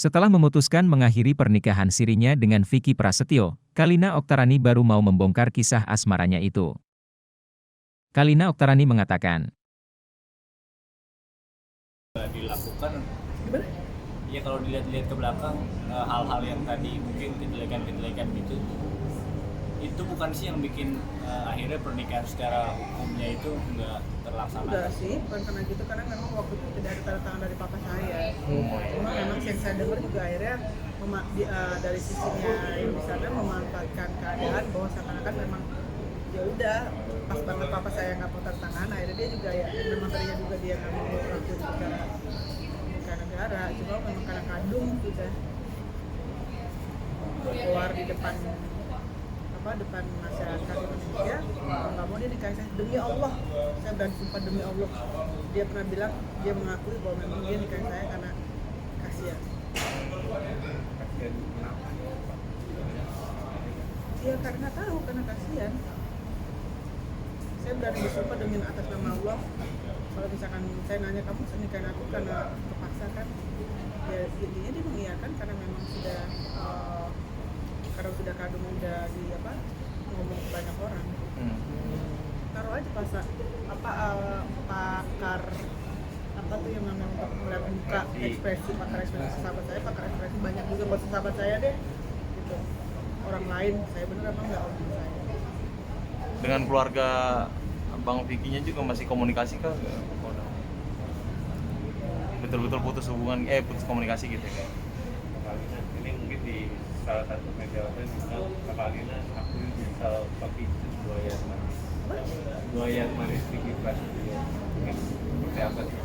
Setelah memutuskan mengakhiri pernikahan sirinya dengan Vicky Prasetyo, Kalina Oktarani baru mau membongkar kisah asmaranya itu. Kalina Oktarani mengatakan, dilakukan ya kalau dilihat-lihat ke belakang, hal-hal yang tadi mungkin kejelekan-kejelekan gitu, itu bukan sih yang bikin akhirnya pernikahan secara hukumnya itu nggak terlaksana. Udah sih, bukan karena gitu, karena memang waktu itu tidak ada tanda tangan dari papa saya. Cuma memang yang saya dengar juga akhirnya dari sisinya yang di sana memanfaatkan keadaan bahwa seakan-akan memang ya udah pas banget papa saya nggak mau tanda tangan, akhirnya dia juga ya memang tadinya juga dia nggak mau ngakuin bukan negara, cuma memang karena kandung sudah keluar di depan masyarakat Indonesia, nggak mau dia nikahin saya demi Allah, saya berani sumpah demi Allah. Dia pernah bilang, dia mengakui bahwa memang dia nikahin saya karena kasihan. Kasihan kenapa? Ya karena tahu, karena kasihan. Saya berani bersumpah demi atas nama Allah. Kalau misalkan saya nanya kamu nikahin aku karena terpaksa kan, ya intinya dia mengiyakan karena memang sudah karena sudah kadung udah ngomong ke banyak orang. Taruh aja pakar apa tuh yang memang untuk melihat muka ekspresi, pakar ekspresi sahabat saya, pakar ekspresi banyak juga buat sahabat saya deh gitu. Orang lain saya bener apa enggak orang saya. Dengan keluarga Bang Vicky-nya juga masih komunikasi kah? Betul-betul putus hubungan, putus komunikasi gitu ya? Ini mungkin di salah satu media online bilang Kalina aku bisa pakai doyan manis Vicky Prasetyo. Mungkin seperti apa sih?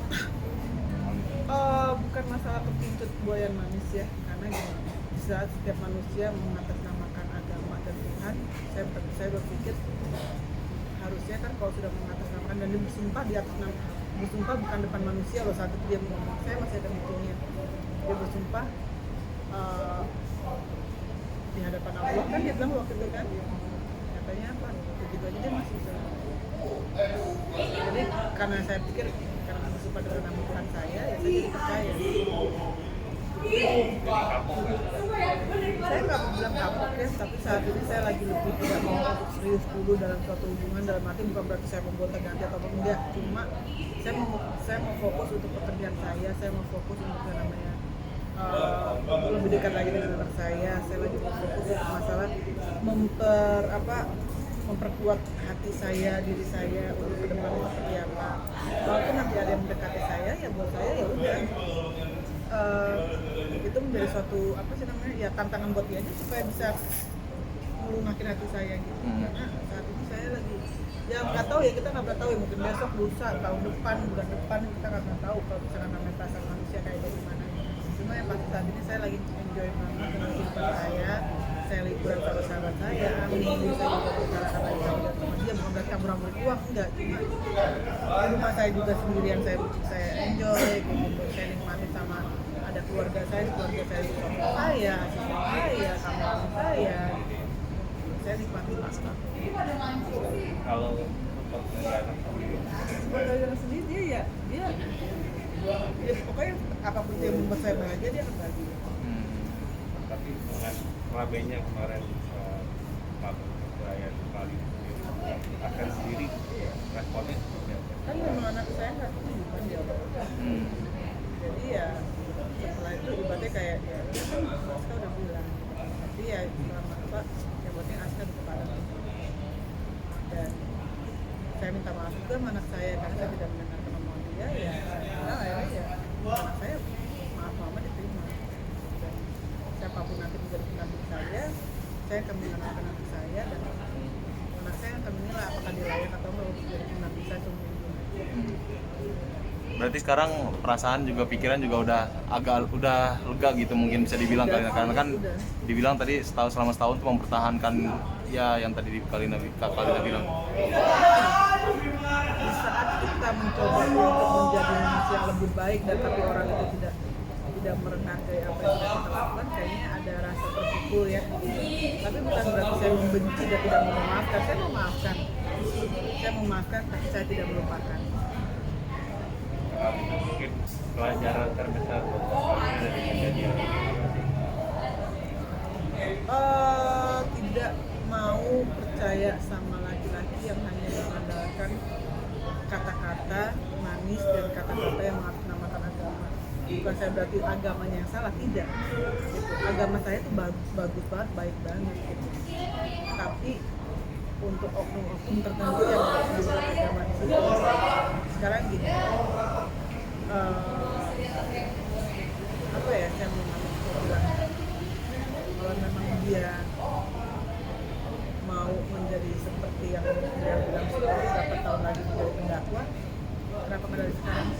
Bukan masalah kepincut buayan manis ya, karena gini, di saat setiap manusia mengatasnamakan agama dan Tuhan, saya berpikir harusnya kan kalau sudah mengatasnamakan dan dia bersumpah di atas nama, bersumpah bukan depan manusia loh, saat itu dia ngomong, saya masih ada meetingnya, dia bersumpah di hadapan Allah kan, dia bilang waktu itu kan katanya apa, begitu aja dia masih bisa. Jadi karena saya pikir karena bersumpah dengan nama Tuhan saya, ya saya jadi percaya. Saya nggak bilang kapok ya, tapi saat ini saya lagi lebih tidak mau untuk serius dulu dalam suatu hubungan, dalam arti bukan berarti saya membuat ganti atau enggak, cuma saya mau fokus untuk pekerjaan saya mau fokus untuk yang namanya lebih dekat lagi dengan anak saya lagi mau fokus untuk masalah memperkuat hati saya, diri saya untuk ke depan seperti apa. Walaupun nanti ada yang mendekati saya, ya buat saya ya udah. Itu menjadi suatu tantangan buat dia aja supaya bisa melunakin hati saya gitu. Karena saat ini saya lagi ya nggak tahu ya, kita nggak pernah tahu ya, mungkin besok, lusa, tahun depan, bulan depan kita nggak pernah tahu kalau misalkan namanya perasaan manusia kayak gimana. Cuma yang pasti saat ini saya lagi enjoy banget dengan kehidupan saya liburan sama sahabat saya, amin, saya juga bicarakan lagi sama dia, bukan berarti campur-campur uang, enggak, cuma di rumah saya juga sendirian, saya enjoy gitu, saya nikmati sama ada keluarga saya suami saya, asisten saya, kameramen saya nikmati pasca. Kalau untuk Negara sendiri dia pokoknya apapun yang membuat saya bahagia dia akan bahagia. tapi dengan ramainya kemarin perayaan kali akan sendiri responnya seperti apa? Kan memang anak saya nggak setuju kan dia. Jadi ya setelah itu ibaratnya kayak ya Aska udah bilang, tapi ya selama yang penting Aska kepada dan saya minta maaf juga sama anak saya karena saya tidak mendengarkan omongan dia, ya saya akhirnya ya anak saya maaf mama diterima, dan siapapun nanti menjadi pendamping saya akan mengenalkan anak saya, dan anak saya akan menilai apakah dia layak atau enggak untuk menjadi pendamping saya seumur hidup. Berarti sekarang perasaan juga pikiran juga udah lega gitu mungkin bisa dibilang Kalina, karena kan dibilang tadi selama setahun tuh mempertahankan ya yang tadi Kalina bilang. Di saat kita mencoba untuk menjadi manusia yang lebih baik dan tapi orang itu tidak menghargai apa yang sudah kita lakukan, kayaknya ada rasa terpukul ya. Tapi bukan berarti saya membenci dan tidak mau memaafkan. Saya memaafkan, tapi saya tidak melupakan. Mungkin pelajaran terbesar dari kejadian ini bukan saya berarti agamanya yang salah, tidak gitu. Agama saya tuh bagus banget, baik banget gitu. Tapi untuk oknum-oknum tertentu yang membuat agama itu sekarang gini, apa ya, saya mau bilang, kalau memang dia mau menjadi seperti yang dia bilang berapa tahun lagi menjadi pendakwa, kenapa nggak dari sekarang?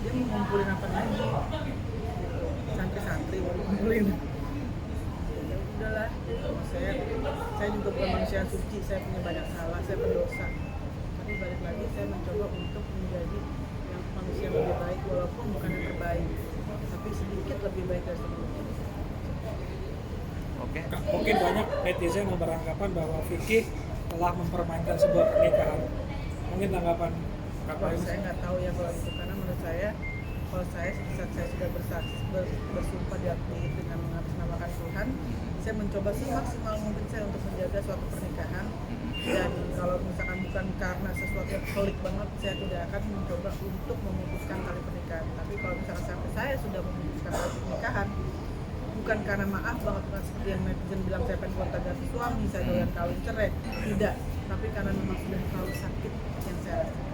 Dia mau ngumpulin apa lagi gitu. Santri-santri mau ngumpulin, ya udahlah. Saya juga bukan manusia suci, saya punya banyak salah, saya berdosa, tapi balik lagi saya mencoba untuk menjadi yang manusia lebih baik, walaupun bukan yang terbaik, tapi sedikit lebih baik dari sebelumnya. Oke. Mungkin banyak netizen yang beranggapan bahwa Vicky telah mempermainkan sebuah pernikahan. Mungkin tanggapan Kakak Kalau ini? saya nggak tahu ya kalau itu, karena menurut saya, kalau saya saat saya sudah bersumpah di atas dengan mengatasnamakan Tuhan, saya mencoba semaksimal mungkin saya untuk menjaga suatu pernikahan. Dan kalau misalkan bukan karena sesuatu yang pelik banget, saya tidak akan mencoba untuk memutuskan tali pernikahan. Tapi kalau misalkan sampai saya sudah memutuskan tali pernikahan, bukan karena maaf banget, bukan seperti yang netizen bilang saya pengen gonta-ganti suami, saya doyan kawin cerai, tidak. Tapi karena memang sudah terlalu sakit yang saya rasakan.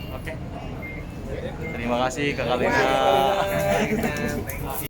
Oke. Terima kasih Kak Kalina.